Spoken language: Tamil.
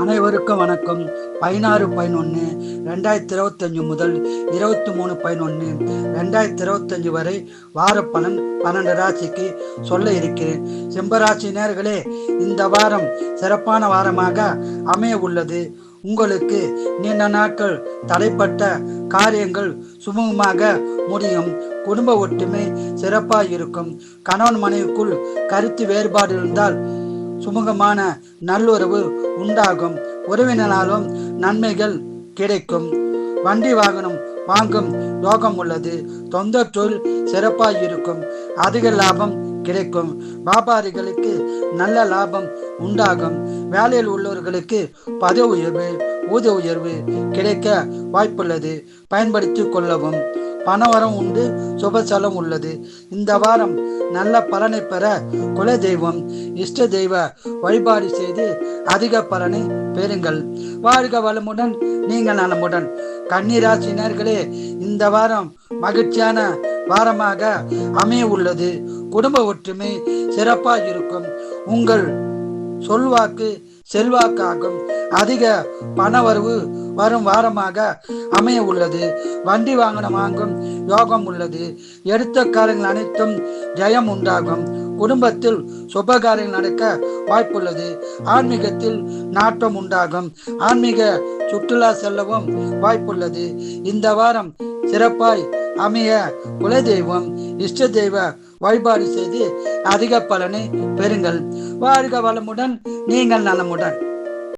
அனைவருக்கும் வணக்கம். 16/11/2025 முதல் 23/11/2025 வரை வார பலன் 12 ராசிக்கு சொல்ல இருக்கிறேன். சிம்மராசி நேயர்களே, இந்த வாரம் சிறப்பான வாரமாக அமைய உள்ளது. உங்களுக்கு நீண்ட நாட்கள் தடைப்பட்ட காரியங்கள் சுமூகமாக முடியும். குடும்ப ஒற்றுமை சிறப்பாக இருக்கும். கணவன் மனைவிக்குள் கருத்து வேறுபாடு இருந்தால் சுமூகமான நல்லுறவு உண்டாகும். உறவினராலும் நன்மைகள் கிடைக்கும். வண்டி வாகனம் வாங்கும் யோகம் உள்ளது. சொந்த தொழில் சிறப்பாக இருக்கும். அதிக லாபம் கிடைக்கும். வியாபாரிகளுக்கு நல்ல லாபம் உண்டாகும். வேலையில் உள்ளவர்களுக்கு பதவி உயர்வு, ஊதிய உயர்வு கிடைக்க வாய்ப்புள்ளது. பயன்படுத்திக் கொள்ளவும். பணவரம் உண்டு. சுப செலவு உள்ளது. இந்த வாரம் நல்ல பலனை பெற குல தெய்வம், இஷ்ட தெய்வ வழிபாடு செய்து அதிக பலனை பெறுங்கள். வாழ்க வளமுடன், நீங்கள் நலமுடன். கன்னிராசினர்களே, இந்த வாரம் மகிழ்ச்சியான வாரமாக அமைய உள்ளது. குடும்ப ஒற்றுமை சிறப்பாக இருக்கும். உங்கள் சொல்வாக்கு செல்வாக்காகும். அதிக பணவரவு வரும் வாரமாக அமைய உள்ளது. வண்டி வாகனம் வாங்கும் யோகம் உள்ளது. எடுத்த காரியங்கள் அனைத்தும் ஜெயம் உண்டாகும். குடும்பத்தில் சுபகாரியங்கள் நடக்க வாய்ப்புள்ளது. ஆன்மீகத்தில் நாட்டம் உண்டாகும். ஆன்மீக சுற்றுலா செல்லவும் வாய்ப்புள்ளது. இந்த வாரம் சிறப்பாய் அமைய குலதெய்வம், இஷ்ட தெய்வ வழிபாடு செய்து அதிக பலனை பெறுங்கள். வாழ்க வளமுடன், நீங்கள் நலமுடன்.